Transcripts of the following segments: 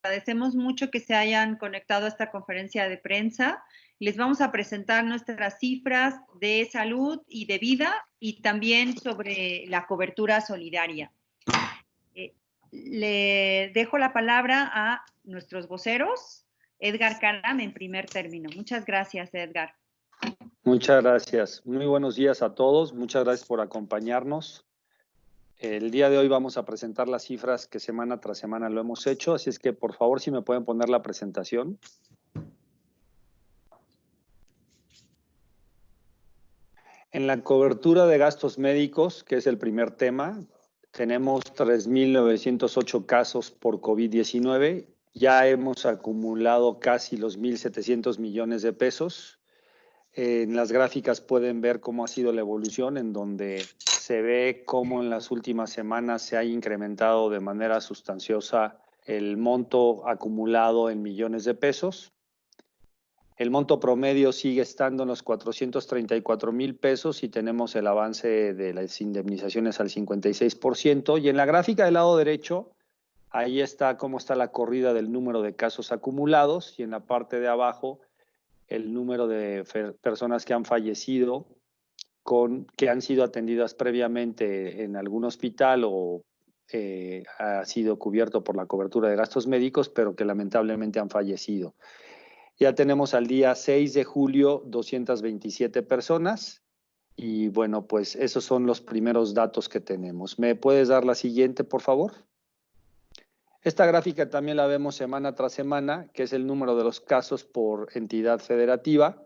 agradecemos mucho que se hayan conectado a esta conferencia de prensa. Les vamos a presentar nuestras cifras de salud y de vida y también sobre la cobertura solidaria. Le dejo la palabra a nuestros voceros. Edgar Caram en primer término. Muchas gracias, Edgar. Muchas gracias. Muy buenos días a todos. Muchas gracias por acompañarnos. El día de hoy vamos a presentar las cifras que semana tras semana lo hemos hecho, así es que por favor si me pueden poner la presentación. En la cobertura de gastos médicos, que es el primer tema, tenemos 3.908 casos por COVID-19. Ya hemos acumulado casi los 1.700 millones de pesos. En las gráficas pueden ver cómo ha sido la evolución, en donde se ve cómo en las últimas semanas se ha incrementado de manera sustanciosa el monto acumulado en millones de pesos. El monto promedio sigue estando en los 434,000 pesos y tenemos el avance de las indemnizaciones al 56%. Y en la gráfica del lado derecho, ahí está cómo está la corrida del número de casos acumulados y en la parte de abajo el número de personas que han fallecido, que han sido atendidas previamente en algún hospital o ha sido cubierto por la cobertura de gastos médicos, pero que lamentablemente han fallecido. Ya tenemos al día 6 de julio 227 personas y bueno, pues esos son los primeros datos que tenemos. ¿Me puedes dar la siguiente, por favor? Esta gráfica también la vemos semana tras semana, que es el número de los casos por entidad federativa.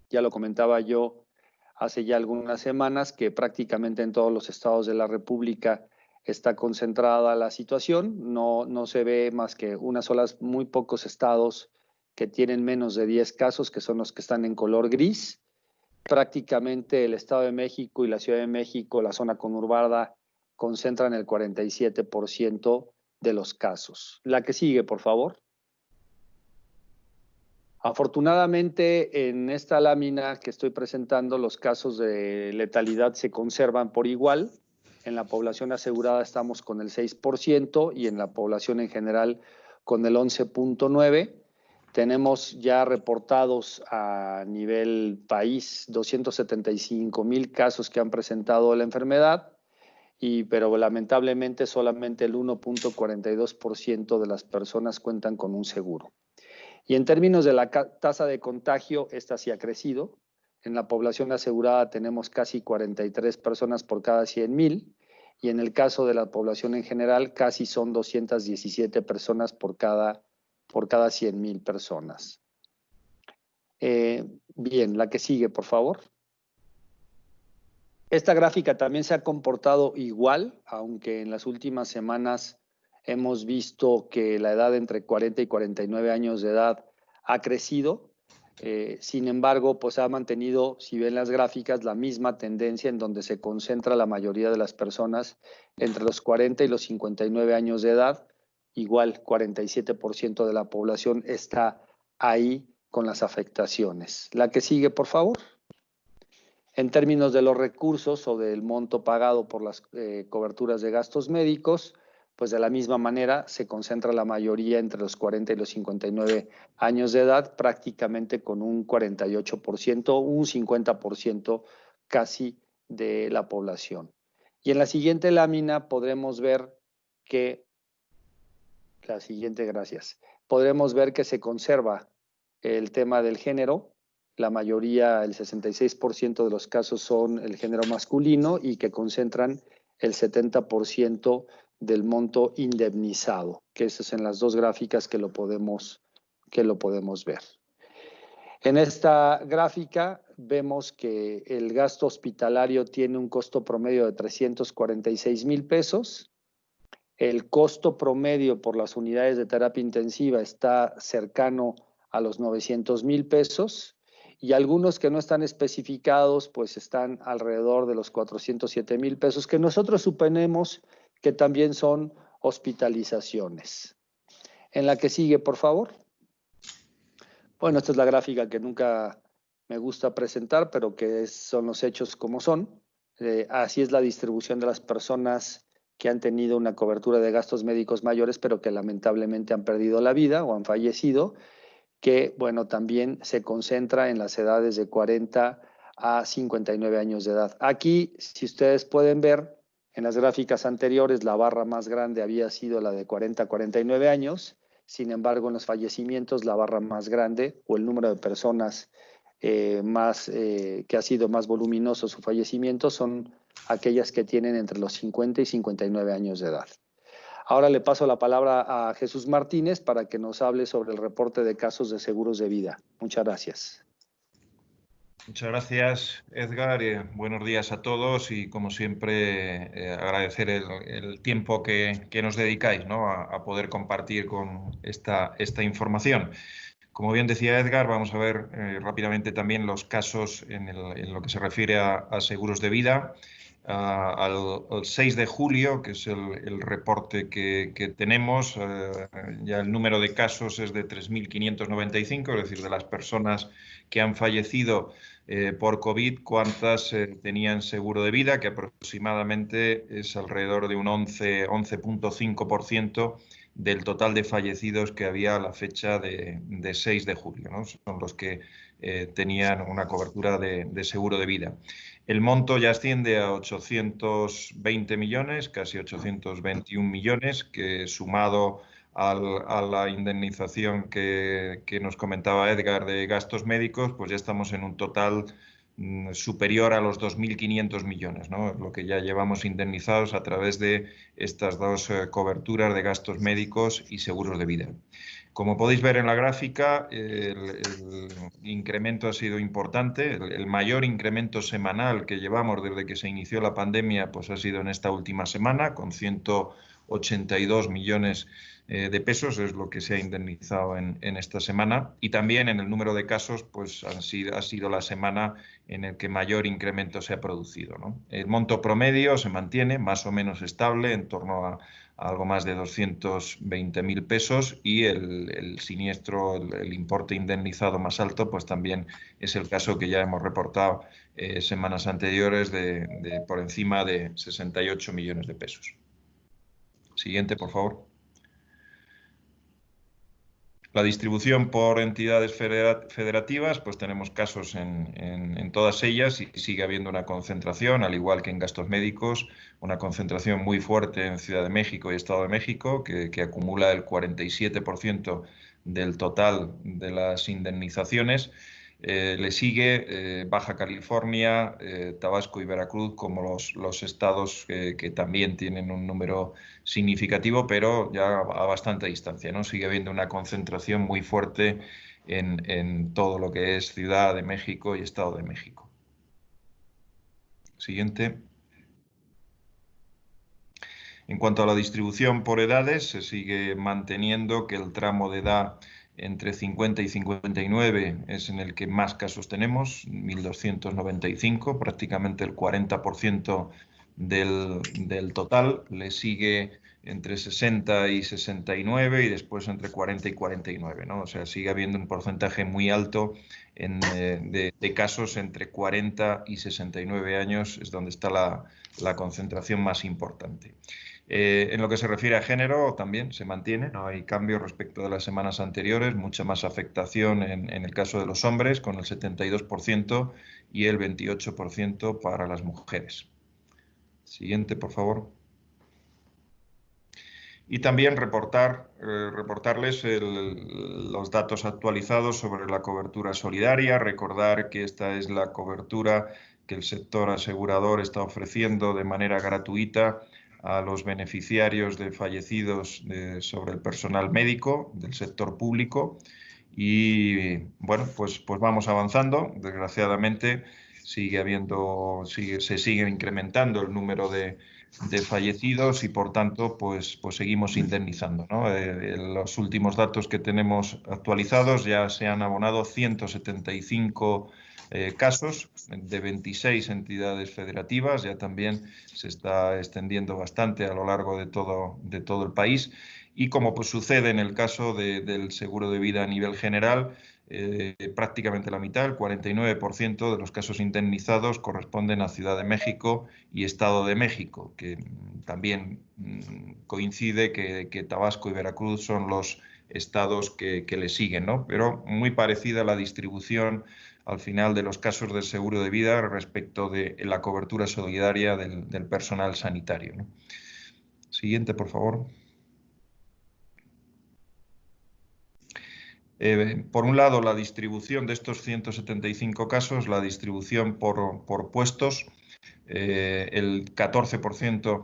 Ya lo comentaba yo hace ya algunas semanas que prácticamente en todos los estados de la República está concentrada la situación. No se ve más que muy pocos estados que tienen menos de 10 casos, que son los que están en color gris. Prácticamente el Estado de México y la Ciudad de México, la zona conurbada, concentran el 47% de los casos. La que sigue, por favor. Afortunadamente, en esta lámina que estoy presentando, los casos de letalidad se conservan por igual. En la población asegurada estamos con el 6% y en la población en general con el 11.9%. Tenemos ya reportados a nivel país 275,000 casos que han presentado la enfermedad, pero lamentablemente solamente el 1.42% de las personas cuentan con un seguro. Y en términos de la tasa de contagio, esta sí ha crecido. En la población asegurada tenemos casi 43 personas por cada 100,000 y en el caso de la población en general casi son 217 personas por cada 100,000 personas. Bien, la que sigue, por favor. Esta gráfica también se ha comportado igual, aunque en las últimas semanas hemos visto que la edad entre 40 y 49 años de edad ha crecido. Sin embargo, pues ha mantenido, si ven las gráficas, la misma tendencia en donde se concentra la mayoría de las personas entre los 40 y los 59 años de edad. Igual, 47% de la población está ahí con las afectaciones. La que sigue, por favor. En términos de los recursos o del monto pagado por las coberturas de gastos médicos, pues de la misma manera se concentra la mayoría entre los 40 y los 59 años de edad, prácticamente con un 48%, un 50% casi de la población. Y en la siguiente lámina podremos ver que, podremos ver que se conserva el tema del género. La mayoría, el 66% de los casos son el género masculino y que concentran el 70% del monto indemnizado, que eso es en las dos gráficas que lo podemos ver. En esta gráfica vemos que el gasto hospitalario tiene un costo promedio de 346,000 pesos. El costo promedio por las unidades de terapia intensiva está cercano a los 900,000 pesos. Y algunos que no están especificados, pues están alrededor de los 407,000 pesos, que nosotros suponemos que también son hospitalizaciones. En la que sigue, por favor. Bueno, esta es la gráfica que nunca me gusta presentar, pero que son los hechos como son. Así es la distribución de las personas que han tenido una cobertura de gastos médicos mayores, pero que lamentablemente han perdido la vida o han fallecido, que, bueno, también se concentra en las edades de 40 a 59 años de edad. Aquí, si ustedes pueden ver, en las gráficas anteriores, la barra más grande había sido la de 40 a 49 años. Sin embargo, en los fallecimientos, la barra más grande o el número de personas que ha sido más voluminoso su fallecimiento son aquellas que tienen entre los 50 y 59 años de edad. Ahora le paso la palabra a Jesús Martínez para que nos hable sobre el reporte de casos de seguros de vida. Muchas gracias. Muchas gracias, Edgar. Buenos días a todos y, como siempre, agradecer el tiempo que nos dedicáis, ¿no?, a poder compartir con esta información. Como bien decía Edgar, vamos a ver rápidamente también los casos en lo que se refiere a seguros de vida. Al 6 de julio, que es el reporte que tenemos, ya el número de casos es de 3.595, es decir, de las personas que han fallecido por COVID, cuántas tenían seguro de vida, que aproximadamente es alrededor de un 11.5% del total de fallecidos que había a la fecha de 6 de julio, ¿no? Son los que tenían una cobertura de seguro de vida. El monto ya asciende a 820 millones, casi 821 millones, que sumado a la indemnización que nos comentaba Edgar de gastos médicos, pues ya estamos en un total superior a los 2.500 millones, ¿no? Lo que ya llevamos indemnizados a través de estas dos coberturas de gastos médicos y seguros de vida. Como podéis ver en la gráfica, el incremento ha sido importante. El mayor incremento semanal que llevamos desde que se inició la pandemia pues ha sido en esta última semana, con 182 millones de pesos, es lo que se ha indemnizado en esta semana. Y también en el número de casos pues ha sido la semana en el que mayor incremento se ha producido, ¿no? El monto promedio se mantiene más o menos estable, en torno a algo más de 220.000 pesos, y el siniestro, el importe indemnizado más alto, pues también es el caso que ya hemos reportado semanas anteriores, de por encima de 68 millones de pesos. Siguiente, por favor. La distribución por entidades federativas, pues tenemos casos en todas ellas y sigue habiendo una concentración, al igual que en gastos médicos, una concentración muy fuerte en Ciudad de México y Estado de México, que acumula el 47% del total de las indemnizaciones. Le sigue Baja California, Tabasco y Veracruz como los estados que también tienen un número significativo, pero ya a bastante distancia, ¿no? Sigue habiendo una concentración muy fuerte en todo lo que es Ciudad de México y Estado de México. Siguiente. En cuanto a la distribución por edades, se sigue manteniendo que el tramo de edad entre 50 y 59 es en el que más casos tenemos, 1.295, prácticamente el 40% del total. Le sigue entre 60 y 69 y después entre 40 y 49, ¿no? O sea, sigue habiendo un porcentaje muy alto de casos entre 40 y 69 años, es donde está la concentración más importante. En lo que se refiere a género, también se mantiene, no hay cambio respecto de las semanas anteriores, mucha más afectación en el caso de los hombres, con el 72% y el 28% para las mujeres. Siguiente, por favor. Y también reportarles los datos actualizados sobre la cobertura solidaria. Recordar que esta es la cobertura que el sector asegurador está ofreciendo de manera gratuita a los beneficiarios de fallecidos sobre el personal médico del sector público. Y bueno, pues vamos avanzando. Desgraciadamente se sigue incrementando el número de fallecidos y, por tanto, pues seguimos indemnizando, ¿no? Los últimos datos que tenemos actualizados, ya se han abonado 175 casos de 26 entidades federativas. Ya también se está extendiendo bastante a lo largo de todo el país. Y como pues sucede en el caso del seguro de vida a nivel general, prácticamente la mitad, el 49% de los casos indemnizados corresponden a Ciudad de México y Estado de México, que también coincide que Tabasco y Veracruz son los estados que le siguen, ¿no? Pero muy parecida la distribución al final de los casos del seguro de vida respecto de la cobertura solidaria del personal sanitario, ¿no? Siguiente, por favor. Por un lado, la distribución de estos 175 casos, la distribución por puestos, el 14%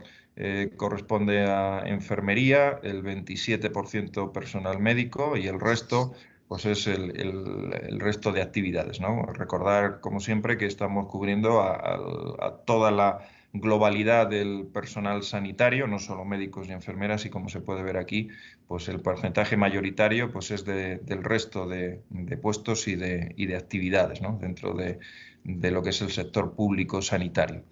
corresponde a enfermería, el 27% personal médico y el resto pues es el resto de actividades, ¿no? Recordar, como siempre, que estamos cubriendo a toda la globalidad del personal sanitario, no solo médicos y enfermeras, y como se puede ver aquí, pues el porcentaje mayoritario pues es del resto de puestos y de actividades, ¿no? Dentro de lo que es el sector público sanitario.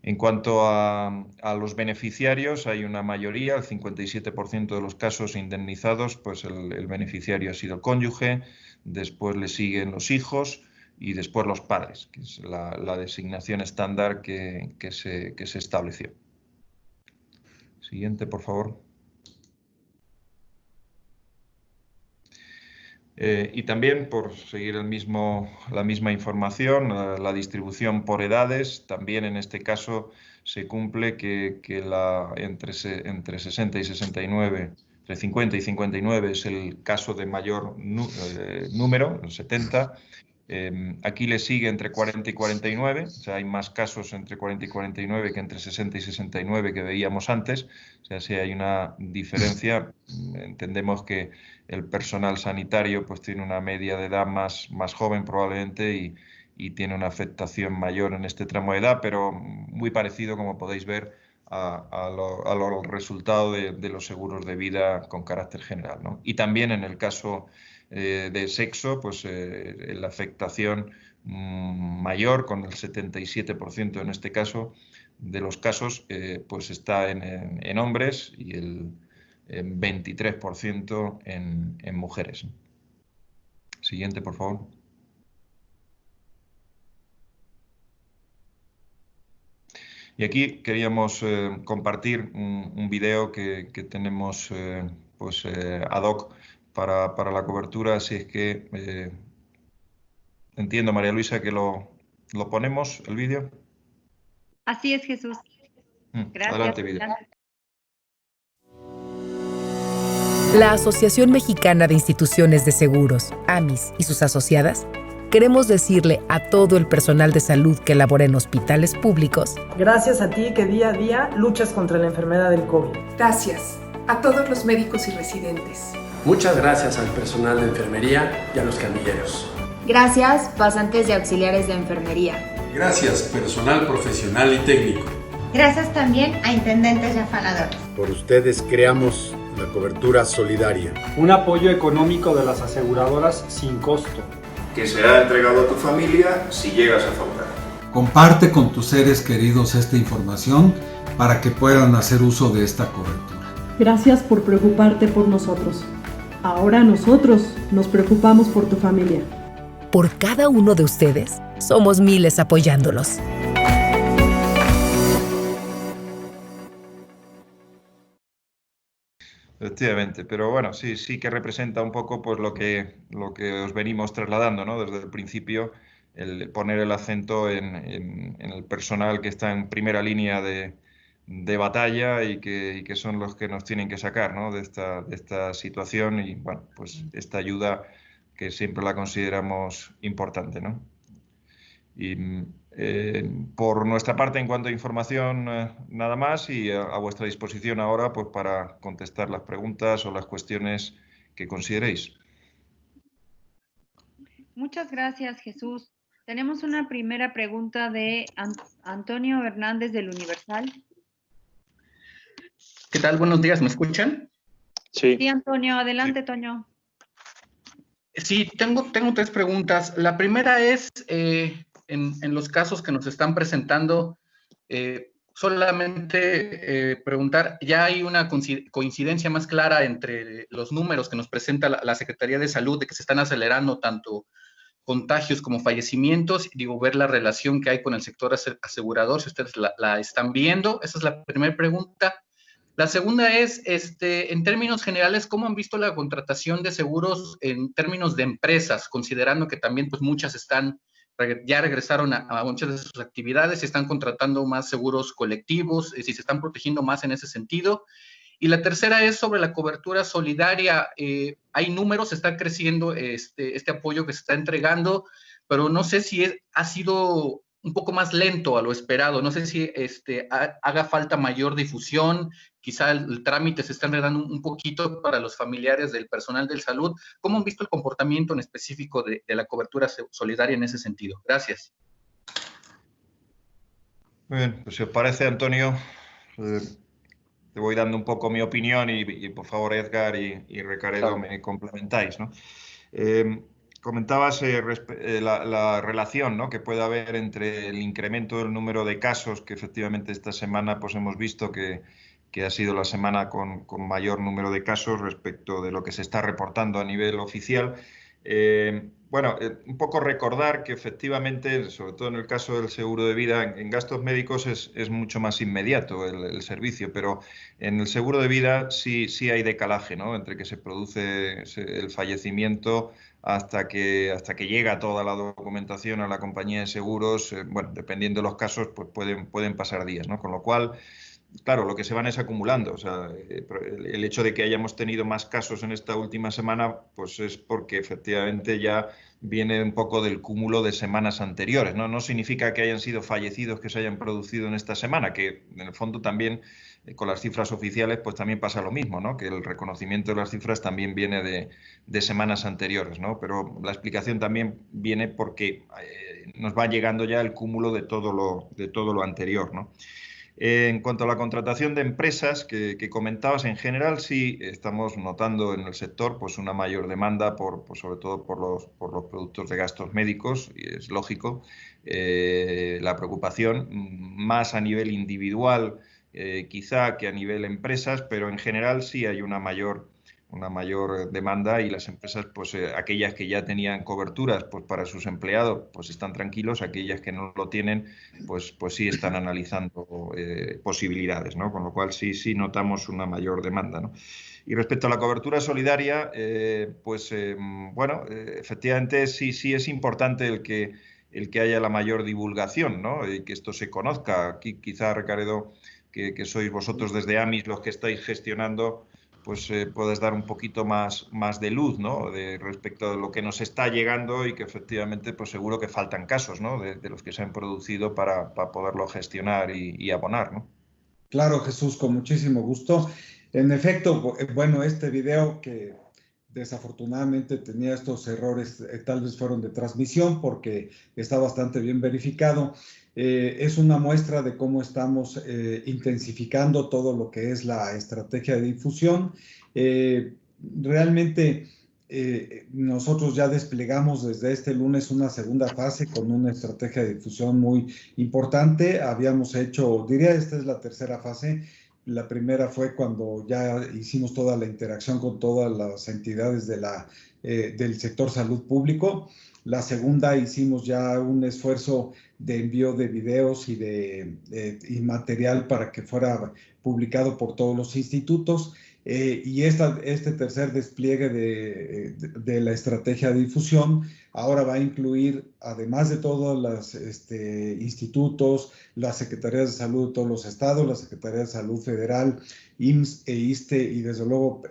En cuanto a los beneficiarios, hay una mayoría, el 57% de los casos indemnizados, pues el beneficiario ha sido el cónyuge, después le siguen los hijos y después los padres, que es la designación estándar que se estableció. Siguiente, por favor. Y también, por seguir la misma información, la distribución por edades, también en este caso se cumple que entre 60 y 69, entre 50 y 59 es el caso de mayor número, el 70. Aquí le sigue entre 40 y 49, o sea, hay más casos entre 40 y 49 que entre 60 y 69 que veíamos antes. O sea, si hay una diferencia, entendemos que el personal sanitario pues tiene una media de edad más joven probablemente y tiene una afectación mayor en este tramo de edad, pero muy parecido, como podéis ver, al resultado de los seguros de vida con carácter general, ¿no? Y también en el caso de sexo, pues la afectación mayor, con el 77% en este caso, de los casos, pues está en hombres y el 23% en mujeres. Siguiente, por favor. Y aquí queríamos compartir un video que tenemos pues, ad hoc para la cobertura, así es que entiendo, María Luisa, que lo ponemos, el vídeo. Así es, Jesús. Gracias. Adelante, vídeo. La Asociación Mexicana de Instituciones de Seguros, AMIS, y sus asociadas, queremos decirle a todo el personal de salud que labora en hospitales públicos: gracias a ti que día a día luchas contra la enfermedad del COVID. Gracias a todos los médicos y residentes. Muchas gracias al personal de enfermería y a los camilleros. Gracias, pasantes y auxiliares de enfermería. Gracias, personal profesional y técnico. Gracias también a intendentes y afanadores. Por ustedes creamos la cobertura solidaria. Un apoyo económico de las aseguradoras sin costo. Que será entregado a tu familia si llegas a faltar. Comparte con tus seres queridos esta información para que puedan hacer uso de esta cobertura. Gracias por preocuparte por nosotros. Ahora nosotros nos preocupamos por tu familia. Por cada uno de ustedes, somos miles apoyándolos. Efectivamente, pero bueno, sí que representa un poco pues lo que os venimos trasladando, ¿no? Desde el principio, el poner el acento en el personal que está en primera línea de batalla y que son los que nos tienen que sacar, ¿no? de esta situación y, bueno, pues esta ayuda que siempre la consideramos importante, ¿no? Y por nuestra parte, en cuanto a información, nada más, y a vuestra disposición ahora pues para contestar las preguntas o las cuestiones que consideréis. Muchas gracias, Jesús. Tenemos una primera pregunta de Antonio Hernández del Universal. ¿Qué tal? Buenos días, ¿me escuchan? Sí. Sí, Antonio. Adelante, Toño. Sí, tengo 3 preguntas. La primera es, en los casos que nos están presentando, solamente preguntar, ¿ya hay una coincidencia más clara entre los números que nos presenta la Secretaría de Salud de que se están acelerando tanto contagios como fallecimientos? Digo, ver la relación que hay con el sector asegurador, si ustedes la están viendo. Esa es la primera pregunta. La segunda es, en términos generales, ¿cómo han visto la contratación de seguros en términos de empresas, considerando que también pues, muchas ya regresaron a muchas de sus actividades, se están contratando más seguros colectivos, si se están protegiendo más en ese sentido? Y la tercera es sobre la cobertura solidaria. Hay números, está creciendo este apoyo que se está entregando, pero no sé si ha sido un poco más lento a lo esperado. No sé si haga falta mayor difusión, quizá el trámite se está enredando un poquito para los familiares del personal de salud. ¿Cómo han visto el comportamiento en específico de la cobertura solidaria en ese sentido? Gracias. Muy bien, pues si os parece, Antonio, te voy dando un poco mi opinión y por favor, Edgar y Recaredo, me complementáis, ¿no? Comentabas la relación, ¿no?, que puede haber entre el incremento del número de casos, que efectivamente esta semana pues, hemos visto que ha sido la semana con mayor número de casos respecto de lo que se está reportando a nivel oficial. Un poco recordar que efectivamente, sobre todo en el caso del seguro de vida, en gastos médicos es mucho más inmediato el servicio, pero en el seguro de vida sí hay decalaje, ¿no?, entre que se produce el fallecimiento hasta que llega toda la documentación a la compañía de seguros. Dependiendo de los casos, pues pueden pasar días, ¿no? Con lo cual, claro, lo que se van es acumulando. O sea, el hecho de que hayamos tenido más casos en esta última semana, pues es porque efectivamente ya viene un poco del cúmulo de semanas anteriores, ¿no? No significa que hayan sido fallecidos que se hayan producido en esta semana, que en el fondo también con las cifras oficiales pues también pasa lo mismo, ¿no? Que el reconocimiento de las cifras también viene de semanas anteriores, ¿no? Pero la explicación también viene porque nos va llegando ya el cúmulo de todo lo anterior, ¿no? En cuanto a la contratación de empresas que comentabas, en general sí estamos notando en el sector pues una mayor demanda sobre todo por los productos de gastos médicos, y es lógico. La preocupación más a nivel individual quizá que a nivel empresas, pero en general sí hay una mayor demanda, y las empresas, pues aquellas que ya tenían coberturas pues para sus empleados, pues están tranquilos. Aquellas que no lo tienen, pues sí están analizando posibilidades, ¿no? Con lo cual sí notamos una mayor demanda, ¿no? Y respecto a la cobertura solidaria, efectivamente sí es importante el que haya la mayor divulgación, ¿no? Y que esto se conozca. Aquí quizá, Recaredo, que sois vosotros desde AMIS los que estáis gestionando, pues puedes dar un poquito más de luz, ¿no?, respecto a lo que nos está llegando, y que efectivamente pues seguro que faltan casos, ¿no?, de los que se han producido para poderlo gestionar y abonar, ¿no? Claro, Jesús, con muchísimo gusto. En efecto, bueno, este video que desafortunadamente tenía estos errores, tal vez fueron de transmisión, porque está bastante bien verificado. Es una muestra de cómo estamos intensificando todo lo que es la estrategia de difusión. Realmente nosotros ya desplegamos desde este lunes una segunda fase con una estrategia de difusión muy importante. Habíamos hecho, diría, esta es la tercera fase. La primera fue cuando ya hicimos toda la interacción con todas las entidades del sector salud público. La segunda, hicimos ya un esfuerzo de envío de videos y material para que fuera publicado por todos los institutos. Y este tercer despliegue de la estrategia de difusión ahora va a incluir, además de todos los institutos, las secretarías de salud de todos los estados, la Secretaría de Salud Federal, IMSS e ISSSTE, y desde luego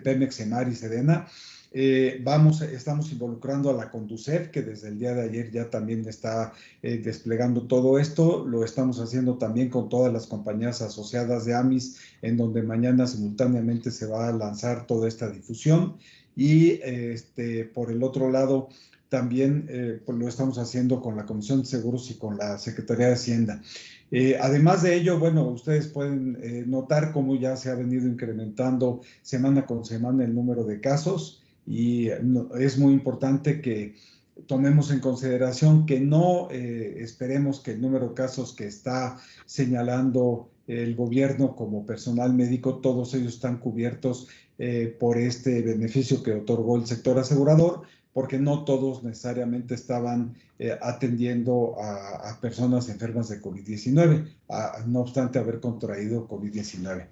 Pemex, SEMAR y SEDENA. Estamos involucrando a la CONDUCEF, que desde el día de ayer ya también está desplegando todo esto. Lo estamos haciendo también con todas las compañías asociadas de AMIS, en donde mañana simultáneamente se va a lanzar toda esta difusión. Y por el otro lado, también pues lo estamos haciendo con la Comisión de Seguros y con la Secretaría de Hacienda. Además de ello, bueno, ustedes pueden notar cómo ya se ha venido incrementando semana con semana el número de casos. Y es muy importante que tomemos en consideración que no esperemos que el número de casos que está señalando el gobierno como personal médico, todos ellos están cubiertos por este beneficio que otorgó el sector asegurador, porque no todos necesariamente estaban atendiendo a personas enfermas de COVID-19, no obstante haber contraído COVID-19.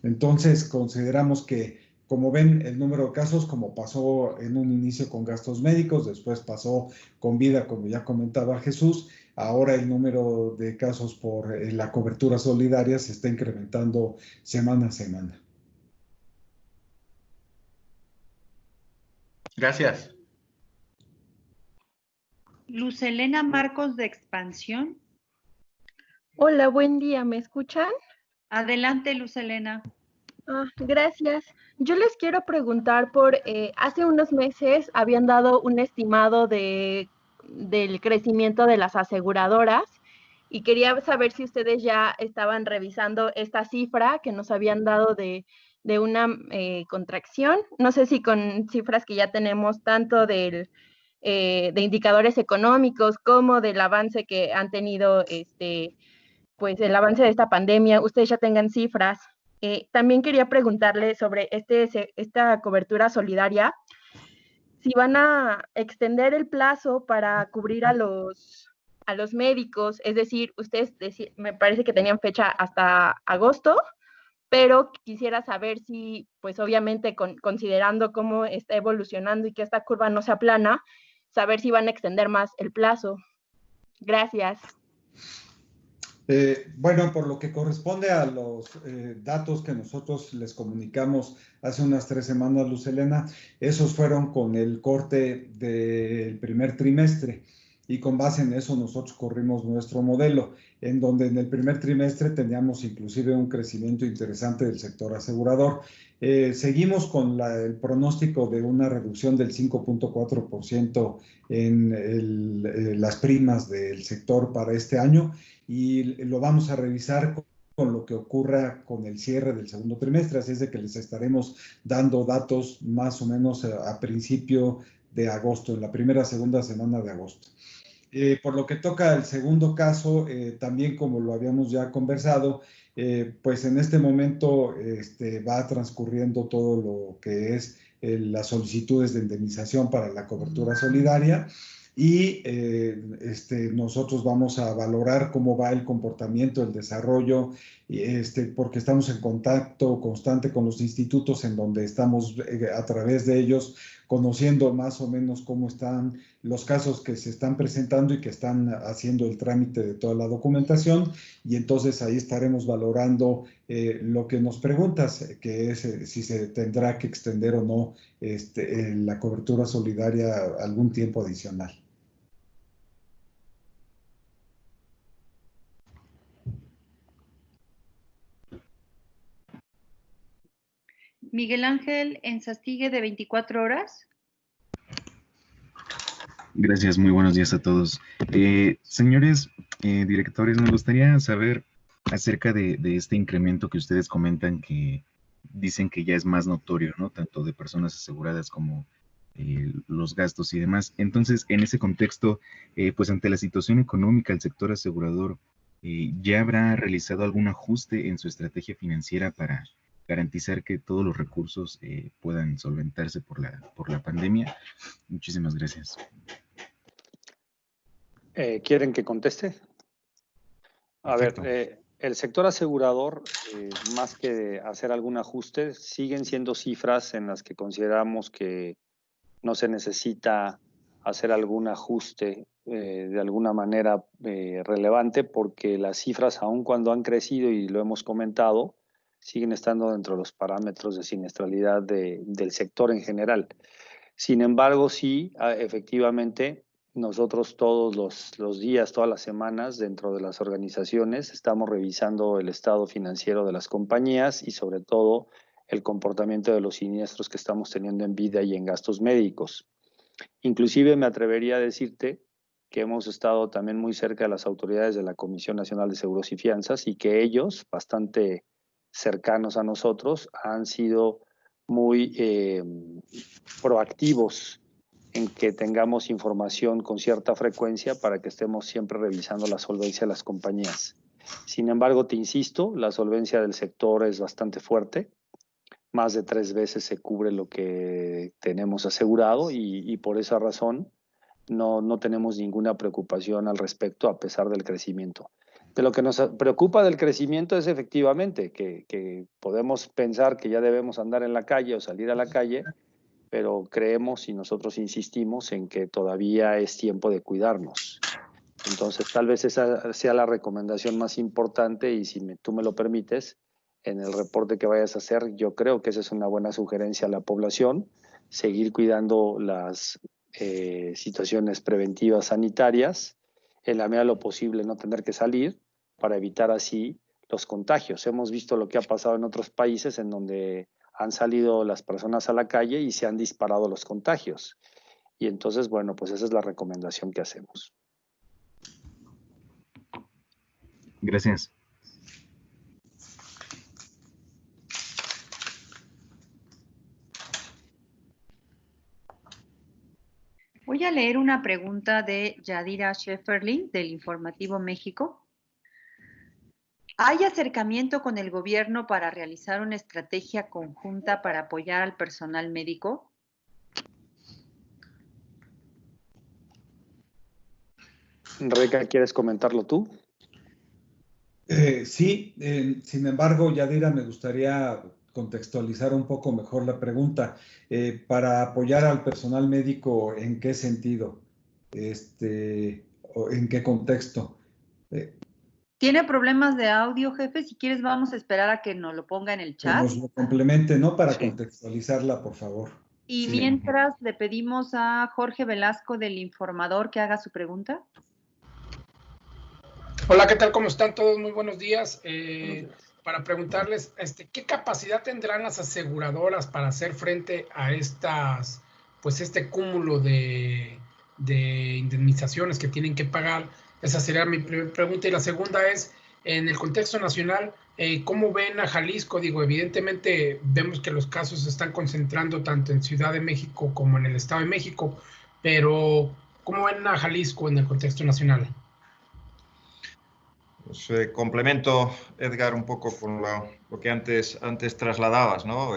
Entonces, consideramos que, como ven, el número de casos, como pasó en un inicio con gastos médicos, después pasó con vida, como ya comentaba Jesús, ahora el número de casos por la cobertura solidaria se está incrementando semana a semana. Gracias. Luz Helena Marcos de Expansión. Hola, buen día, ¿me escuchan? Adelante, Luz Helena. Gracias. Yo les quiero preguntar hace unos meses habían dado un estimado del crecimiento de las aseguradoras y quería saber si ustedes ya estaban revisando esta cifra que nos habían dado de una contracción. No sé si con cifras que ya tenemos tanto de indicadores económicos como del avance que han tenido, pues el avance de esta pandemia, ustedes ya tengan cifras. También quería preguntarle sobre esta cobertura solidaria, si van a extender el plazo para cubrir a los médicos, es decir, ustedes me parece que tenían fecha hasta agosto, pero quisiera saber si, pues obviamente considerando cómo está evolucionando y que esta curva no se aplana, saber si van a extender más el plazo. Gracias. Bueno, por lo que corresponde a los datos que nosotros les comunicamos hace unas 3 semanas, Luz Helena, esos fueron con el corte del primer trimestre y con base en eso nosotros corrimos nuestro modelo, en donde en el primer trimestre teníamos inclusive un crecimiento interesante del sector asegurador. Seguimos con el pronóstico de una reducción del 5.4% en las primas del sector para este año, y lo vamos a revisar con lo que ocurra con el cierre del segundo trimestre, así es de que les estaremos dando datos más o menos a principio de agosto, en la segunda semana de agosto. Por lo que toca al segundo caso, también como lo habíamos ya conversado, pues en este momento va transcurriendo todo lo que es las solicitudes de indemnización para la cobertura solidaria, y nosotros vamos a valorar cómo va el comportamiento, el desarrollo, porque estamos en contacto constante con los institutos en donde estamos a través de ellos conociendo más o menos cómo están los casos que se están presentando y que están haciendo el trámite de toda la documentación, y entonces ahí estaremos valorando lo que nos preguntas, que es si se tendrá que extender o no la cobertura solidaria algún tiempo adicional. Miguel Ángel Enzastigue, de 24 horas. Gracias, muy buenos días a todos. Señores directores, me gustaría saber acerca de este incremento que ustedes comentan, que dicen que ya es más notorio, ¿no? Tanto de personas aseguradas como los gastos y demás. Entonces, en ese contexto, pues ante la situación económica, el sector asegurador ya habrá realizado algún ajuste en su estrategia financiera para garantizar que todos los recursos puedan solventarse por la pandemia. Muchísimas gracias. ¿Quieren que conteste? A ver, el sector asegurador, más que hacer algún ajuste, siguen siendo cifras en las que consideramos que no se necesita hacer algún ajuste de alguna manera relevante, porque las cifras, aun cuando han crecido y lo hemos comentado, siguen estando dentro de los parámetros de siniestralidad del sector en general. Sin embargo, sí, efectivamente, nosotros todos los días, todas las semanas, dentro de las organizaciones, estamos revisando el estado financiero de las compañías y sobre todo el comportamiento de los siniestros que estamos teniendo en vida y en gastos médicos. Inclusive me atrevería a decirte que hemos estado también muy cerca de las autoridades de la Comisión Nacional de Seguros y Fianzas, y que ellos, bastante cercanos a nosotros, han sido muy proactivos en que tengamos información con cierta frecuencia para que estemos siempre revisando la solvencia de las compañías. Sin embargo, te insisto, la solvencia del sector es bastante fuerte. Más de 3 veces se cubre lo que tenemos asegurado y por esa razón no tenemos ninguna preocupación al respecto a pesar del crecimiento. De lo que nos preocupa del crecimiento es efectivamente que podemos pensar que ya debemos andar en la calle o salir a la calle, pero creemos y nosotros insistimos en que todavía es tiempo de cuidarnos. Entonces, tal vez esa sea la recomendación más importante y si tú me lo permites, en el reporte que vayas a hacer, yo creo que esa es una buena sugerencia a la población, seguir cuidando las situaciones preventivas sanitarias, en la medida de lo posible no tener que salir para evitar así los contagios. Hemos visto lo que ha pasado en otros países en donde han salido las personas a la calle y se han disparado los contagios. Y entonces, bueno, pues esa es la recomendación que hacemos. Gracias. Voy a leer una pregunta de Yadira Schefferling del Informativo México. ¿Hay acercamiento con el gobierno para realizar una estrategia conjunta para apoyar al personal médico? Rebeca, ¿quieres comentarlo tú? Sí, sin embargo, Yadira, me gustaría contextualizar un poco mejor la pregunta. Para apoyar al personal médico, ¿en qué sentido? ¿O en qué contexto? ¿Tiene problemas de audio, jefe? Si quieres, vamos a esperar a que nos lo ponga en el chat. Que nos lo complemente, ¿no? Para contextualizarla, por favor. Y mientras le pedimos a Jorge Velasco del Informador que haga su pregunta. Hola, ¿qué tal? ¿Cómo están todos? Muy buenos días. Para preguntarles, ¿qué capacidad tendrán las aseguradoras para hacer frente a este cúmulo de indemnizaciones que tienen que pagar? Esa sería mi primera pregunta. Y la segunda es, en el contexto nacional, ¿cómo ven a Jalisco? Digo, evidentemente vemos que los casos se están concentrando tanto en Ciudad de México como en el Estado de México, pero ¿cómo ven a Jalisco en el contexto nacional? Pues, complemento, Edgar, un poco con lo que antes trasladabas, ¿no?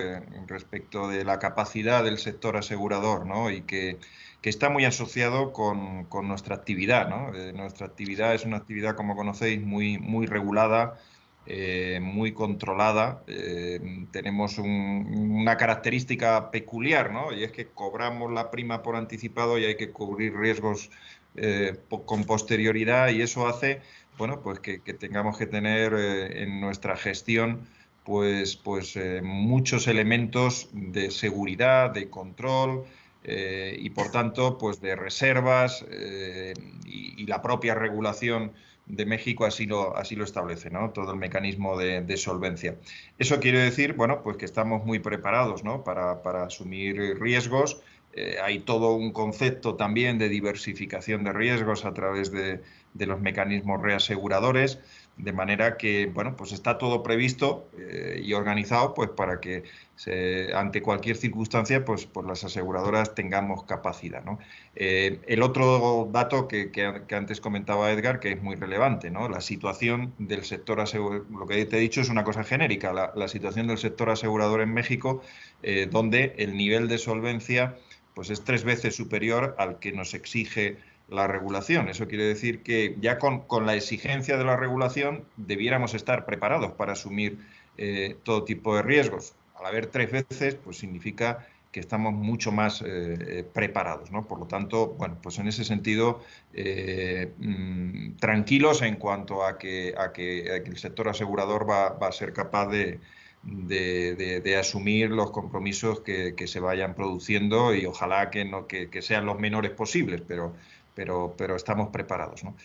Respecto de la capacidad del sector asegurador, ¿no? Y que está muy asociado con nuestra actividad, ¿no? Nuestra actividad es una actividad, como conocéis, muy regulada, muy controlada. Tenemos una característica peculiar, ¿no? Y es que cobramos la prima por anticipado y hay que cubrir riesgos con posterioridad, y eso hace, bueno, pues que tengamos que tener en nuestra gestión pues muchos elementos de seguridad, de control y por tanto pues de reservas y la propia regulación de México así lo establece, ¿no? Todo el mecanismo de solvencia. Eso quiere decir, bueno, pues que estamos muy preparados, ¿no? para asumir riesgos. Hay todo un concepto también de diversificación de riesgos a través de los mecanismos reaseguradores, de manera que, bueno, pues está todo previsto y organizado pues para que ante cualquier circunstancia pues las aseguradoras tengamos capacidad, ¿no? El otro dato que antes comentaba Edgar, que es muy relevante, ¿no? La situación del sector asegurador, lo que te he dicho es una cosa genérica, la situación del sector asegurador en México, donde el nivel de solvencia pues es 3 veces superior al que nos exige la regulación. Eso quiere decir que ya con la exigencia de la regulación debiéramos estar preparados para asumir todo tipo de riesgos. Al haber 3 veces, pues significa que estamos mucho más preparados, ¿no? Por lo tanto, bueno, pues en ese sentido, tranquilos en cuanto a que el sector asegurador va a ser capaz de asumir los compromisos que se vayan produciendo y ojalá que sean los menores posibles, pero estamos preparados, ¿no?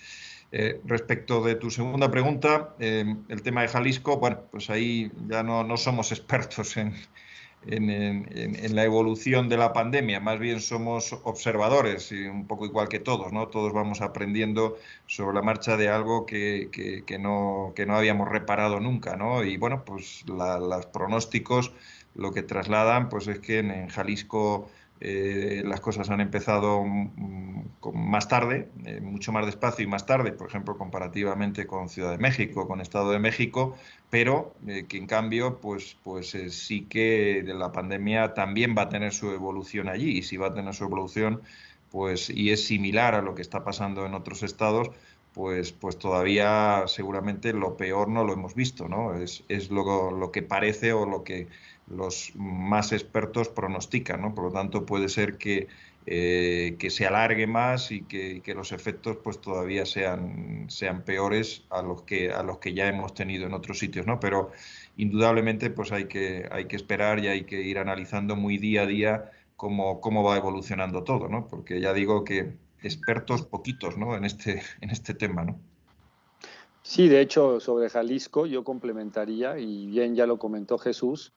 Respecto de tu segunda pregunta, el tema de Jalisco, bueno, pues ahí ya no somos expertos en la evolución de la pandemia, más bien somos observadores, y un poco igual que todos, ¿no? Todos vamos aprendiendo sobre la marcha de algo que no habíamos reparado nunca, ¿no? Y bueno, pues los pronósticos lo que trasladan pues es que en Jalisco las cosas han empezado más tarde, mucho más despacio y más tarde, por ejemplo, comparativamente con Ciudad de México, con Estado de México, pero que en cambio, pues sí que la pandemia también va a tener su evolución allí, y si va a tener su evolución, pues, y es similar a lo que está pasando en otros estados, pues todavía seguramente lo peor no lo hemos visto, ¿no? Es lo que parece o lo que los más expertos pronostican, ¿no? Por lo tanto, puede ser que se alargue más y que los efectos pues todavía sean peores a los que ya hemos tenido en otros sitios, ¿no? Pero indudablemente pues hay que esperar y hay que ir analizando muy día a día cómo va evolucionando todo, ¿no? Porque ya digo que expertos poquitos, ¿no? en este tema, ¿no? Sí, de hecho, sobre Jalisco yo complementaría, y bien ya lo comentó Jesús,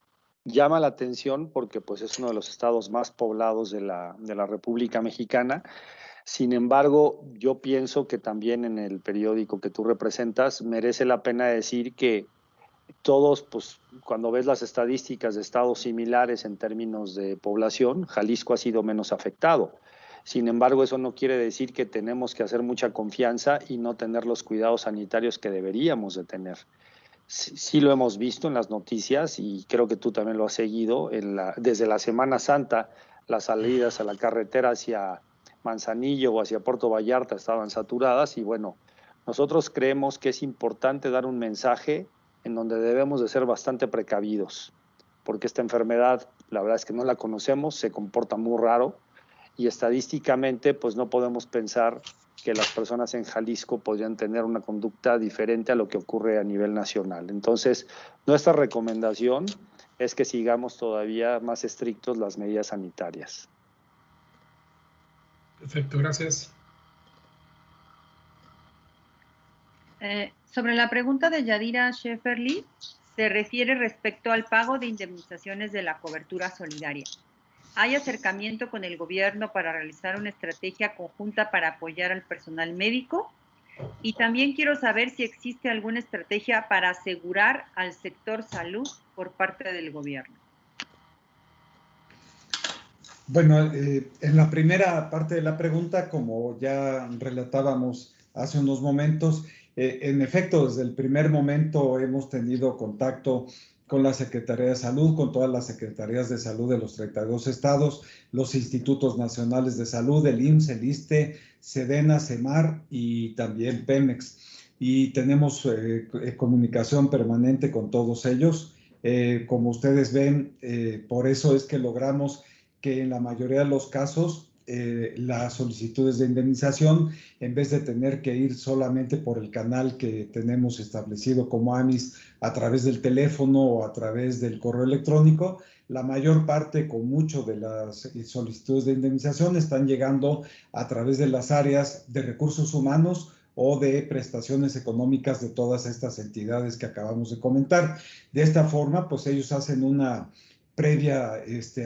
llama la atención porque pues, es uno de los estados más poblados de la República Mexicana. Sin embargo, yo pienso que también en el periódico que tú representas merece la pena decir que todos, pues cuando ves las estadísticas de estados similares en términos de población, Jalisco ha sido menos afectado. Sin embargo, eso no quiere decir que tenemos que hacer mucha confianza y no tener los cuidados sanitarios que deberíamos de tener. Sí lo hemos visto en las noticias y creo que tú también lo has seguido. Desde la Semana Santa, las salidas a la carretera hacia Manzanillo o hacia Puerto Vallarta estaban saturadas y bueno, nosotros creemos que es importante dar un mensaje en donde debemos de ser bastante precavidos, porque esta enfermedad, la verdad es que no la conocemos, se comporta muy raro y estadísticamente pues no podemos pensar que las personas en Jalisco podrían tener una conducta diferente a lo que ocurre a nivel nacional. Entonces, nuestra recomendación es que sigamos todavía más estrictos las medidas sanitarias. Perfecto, gracias. Sobre la pregunta de Yadira Shefferly, se refiere respecto al pago de indemnizaciones de la cobertura solidaria. ¿Hay acercamiento con el gobierno para realizar una estrategia conjunta para apoyar al personal médico? Y también quiero saber si existe alguna estrategia para asegurar al sector salud por parte del gobierno. Bueno, en la primera parte de la pregunta, como ya relatábamos hace unos momentos, en efecto, desde el primer momento hemos tenido contacto con la Secretaría de Salud, con todas las secretarías de salud de los 32 estados, los institutos nacionales de salud, el IMSS, el ISSSTE, SEDENA, CEMAR y también Pemex. Y tenemos comunicación permanente con todos ellos. Como ustedes ven, por eso es que logramos que en la mayoría de los casos las solicitudes de indemnización, en vez de tener que ir solamente por el canal que tenemos establecido como AMIS a través del teléfono o a través del correo electrónico, la mayor parte, con mucho de las solicitudes de indemnización, están llegando a través de las áreas de recursos humanos o de prestaciones económicas de todas estas entidades que acabamos de comentar. De esta forma, pues ellos hacen una previa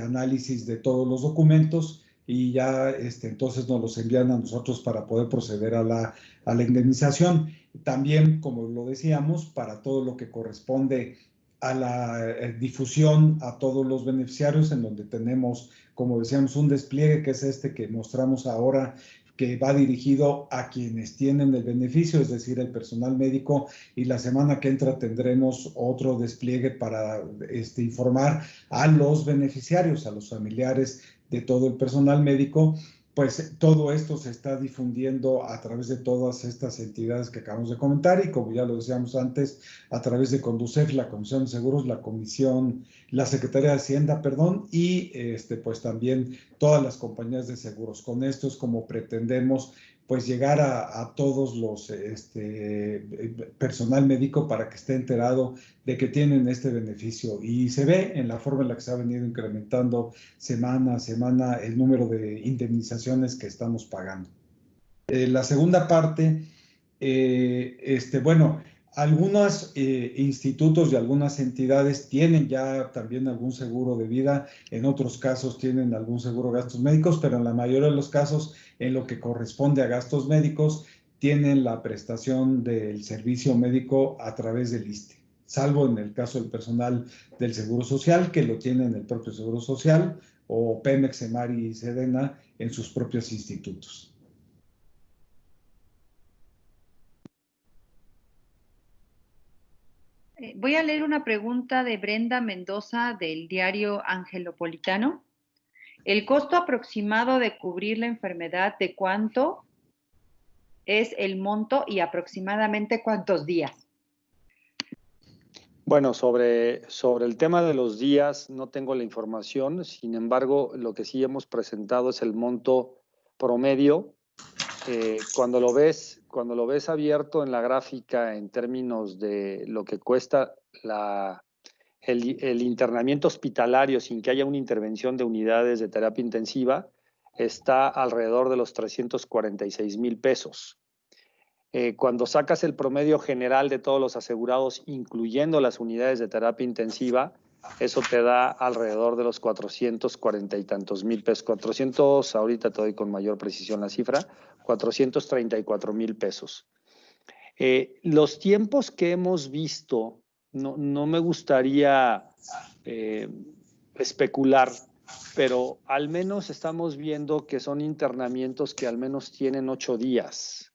análisis de todos los documentos y ya entonces nos los envían a nosotros para poder proceder a la indemnización. También, como lo decíamos, para todo lo que corresponde a la difusión a todos los beneficiarios, en donde tenemos, como decíamos, un despliegue que es este que mostramos ahora, que va dirigido a quienes tienen el beneficio, es decir, el personal médico, y la semana que entra tendremos otro despliegue para informar a los beneficiarios, a los familiares de todo el personal médico. Pues todo esto se está difundiendo a través de todas estas entidades que acabamos de comentar y, como ya lo decíamos antes, a través de Conducef, la Comisión de Seguros, la Secretaría de Hacienda, y pues también todas las compañías de seguros. Con esto es como pretendemos pues llegar a todos los personal médico para que esté enterado de que tienen este beneficio, y se ve en la forma en la que se ha venido incrementando semana a semana el número de indemnizaciones que estamos pagando. La segunda parte, bueno, algunos institutos y algunas entidades tienen ya también algún seguro de vida, en otros casos tienen algún seguro de gastos médicos, pero en la mayoría de los casos, en lo que corresponde a gastos médicos, tienen la prestación del servicio médico a través del ISSSTE, salvo en el caso del personal del Seguro Social, que lo tiene en el propio Seguro Social, o Pemex, Semari y Sedena en sus propios institutos. Voy a leer una pregunta de Brenda Mendoza del diario Angelopolitano. ¿El costo aproximado de cubrir la enfermedad de cuánto es el monto y aproximadamente cuántos días? Bueno, sobre el tema de los días no tengo la información, sin embargo, lo que sí hemos presentado es el monto promedio. Cuando lo ves abierto en la gráfica en términos de lo que cuesta el internamiento hospitalario sin que haya una intervención de unidades de terapia intensiva, está alrededor de los 346,000 pesos. Cuando sacas el promedio general de todos los asegurados, incluyendo las unidades de terapia intensiva, eso te da alrededor de los 440 y tantos mil pesos. 400, ahorita te doy con mayor precisión la cifra, 434,000 pesos. Los tiempos que hemos visto, no me gustaría especular, pero al menos estamos viendo que son internamientos que al menos tienen 8 días.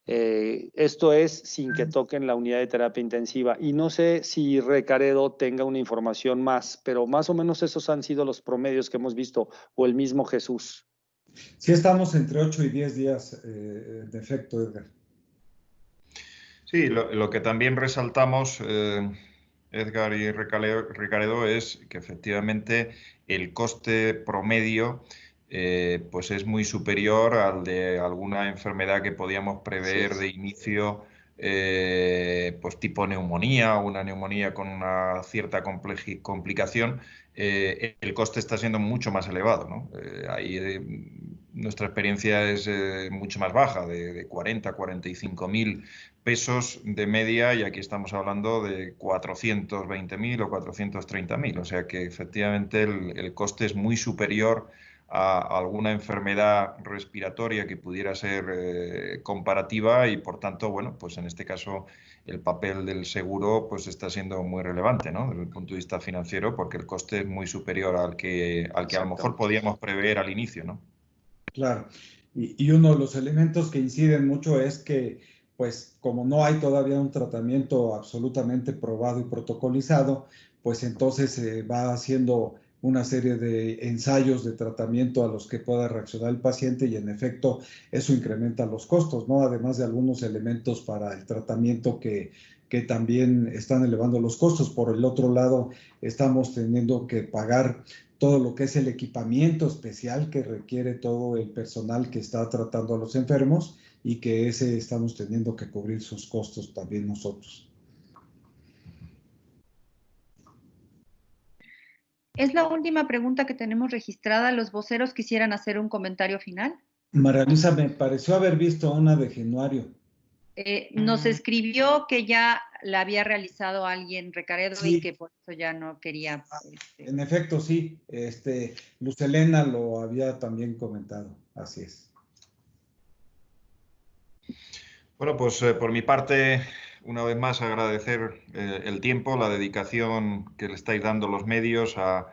Esto es sin que toquen la unidad de terapia intensiva. Y no sé si Recaredo tenga una información más, pero más o menos esos han sido los promedios que hemos visto, o el mismo Jesús. Sí, estamos entre 8 y 10 días, de efecto, Edgar. Sí, lo que también resaltamos, Edgar y Recaredo, es que efectivamente el coste promedio pues es muy superior al de alguna enfermedad que podíamos prever de inicio, pues tipo neumonía o una neumonía con una cierta complicación. El coste está siendo mucho más elevado, ¿no? Nuestra experiencia es mucho más baja, de 40, 45,000 pesos de media, y aquí estamos hablando de 420,000 o 430,000, o sea que efectivamente el coste es muy superior a alguna enfermedad respiratoria que pudiera ser comparativa, y por tanto, bueno, pues en este caso el papel del seguro pues está siendo muy relevante, ¿no? Desde el punto de vista financiero, porque el coste es muy superior al que a lo mejor podíamos prever al inicio, ¿no? Claro, y uno de los elementos que inciden mucho es que, pues, como no hay todavía un tratamiento absolutamente probado y protocolizado, pues entonces se va haciendo una serie de ensayos de tratamiento a los que pueda reaccionar el paciente, y en efecto eso incrementa los costos, ¿no? Además de algunos elementos para el tratamiento que también están elevando los costos. Por el otro lado, estamos teniendo que pagar todo lo que es el equipamiento especial que requiere todo el personal que está tratando a los enfermos, y que estamos teniendo que cubrir sus costos también nosotros. Es la última pregunta que tenemos registrada. ¿Los voceros quisieran hacer un comentario final? María Luisa, me pareció haber visto una de Genuario. Nos escribió que ya la había realizado alguien, Recaredo, sí, y que por eso ya no quería. En efecto, sí. Luz Helena lo había también comentado. Así es. Bueno, pues por mi parte, una vez más agradecer el tiempo, la dedicación que le estáis dando los medios a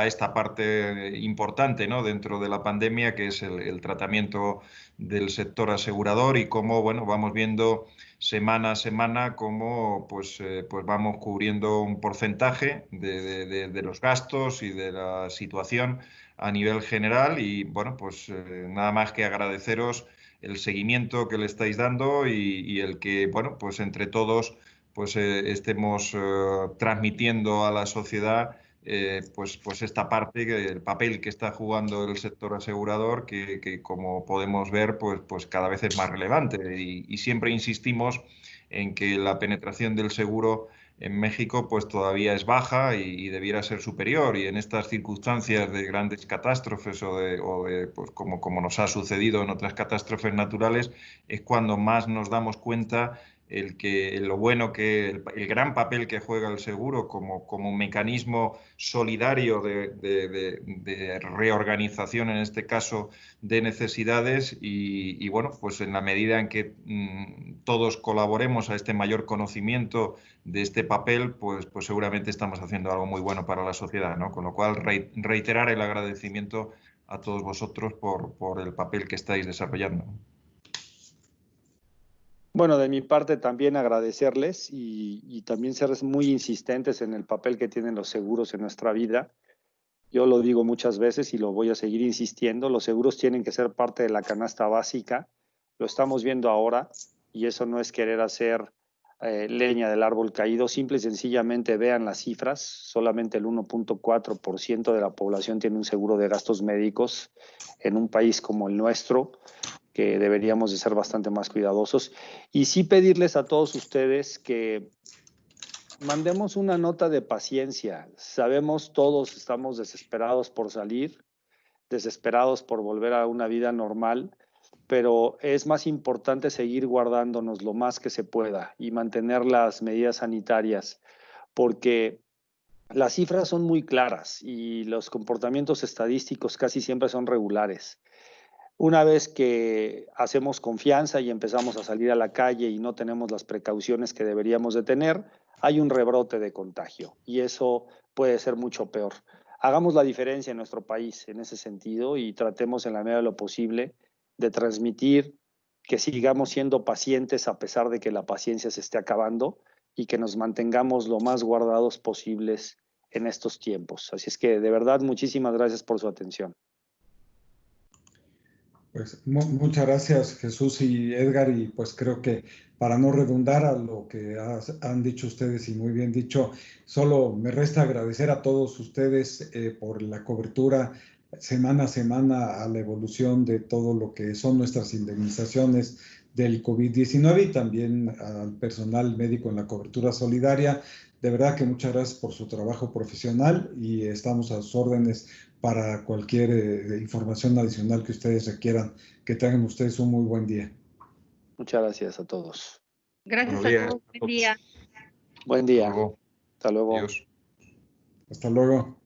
esta parte importante, ¿no?, dentro de la pandemia, que es el tratamiento del sector asegurador, y cómo, bueno, vamos viendo semana a semana cómo pues vamos cubriendo un porcentaje de los gastos y de la situación a nivel general. Y bueno, pues nada más que agradeceros el seguimiento que le estáis dando, y el que, bueno, pues entre todos pues estemos transmitiendo a la sociedad pues esta parte, el papel que está jugando el sector asegurador, que como podemos ver pues cada vez es más relevante, y siempre insistimos en que la penetración del seguro en México pues todavía es baja y debiera ser superior, y en estas circunstancias de grandes catástrofes o de pues como nos ha sucedido en otras catástrofes naturales, es cuando más nos damos cuenta lo bueno que el gran papel que juega el seguro como mecanismo solidario de reorganización, en este caso, de necesidades y bueno, pues en la medida en que todos colaboremos a este mayor conocimiento de este papel, pues seguramente estamos haciendo algo muy bueno para la sociedad, ¿no? Con lo cual, reiterar el agradecimiento a todos vosotros por el papel que estáis desarrollando. Bueno, de mi parte también agradecerles y también ser muy insistentes en el papel que tienen los seguros en nuestra vida. Yo lo digo muchas veces y lo voy a seguir insistiendo, los seguros tienen que ser parte de la canasta básica, lo estamos viendo ahora y eso no es querer hacer leña del árbol caído, simple y sencillamente vean las cifras, solamente el 1.4% de la población tiene un seguro de gastos médicos en un país como el nuestro, que deberíamos de ser bastante más cuidadosos. Y sí pedirles a todos ustedes que mandemos una nota de paciencia. Sabemos todos, estamos desesperados por salir, desesperados por volver a una vida normal, pero es más importante seguir guardándonos lo más que se pueda y mantener las medidas sanitarias, porque las cifras son muy claras y los comportamientos estadísticos casi siempre son regulares. Una vez que hacemos confianza y empezamos a salir a la calle y no tenemos las precauciones que deberíamos de tener, hay un rebrote de contagio y eso puede ser mucho peor. Hagamos la diferencia en nuestro país en ese sentido y tratemos en la medida de lo posible de transmitir que sigamos siendo pacientes a pesar de que la paciencia se esté acabando y que nos mantengamos lo más guardados posibles en estos tiempos. Así es que de verdad muchísimas gracias por su atención. Pues muchas gracias, Jesús y Edgar, y pues creo que para no redundar a lo que han dicho ustedes y muy bien dicho, solo me resta agradecer a todos ustedes por la cobertura semana a semana a la evolución de todo lo que son nuestras indemnizaciones del COVID-19 y también al personal médico en la cobertura solidaria. De verdad que muchas gracias por su trabajo profesional y estamos a sus órdenes para cualquier información adicional que ustedes requieran. Que tengan ustedes un muy buen día. Muchas gracias a todos. Gracias a todos. Buen día. Buen día. Hasta luego. Adiós. Hasta luego.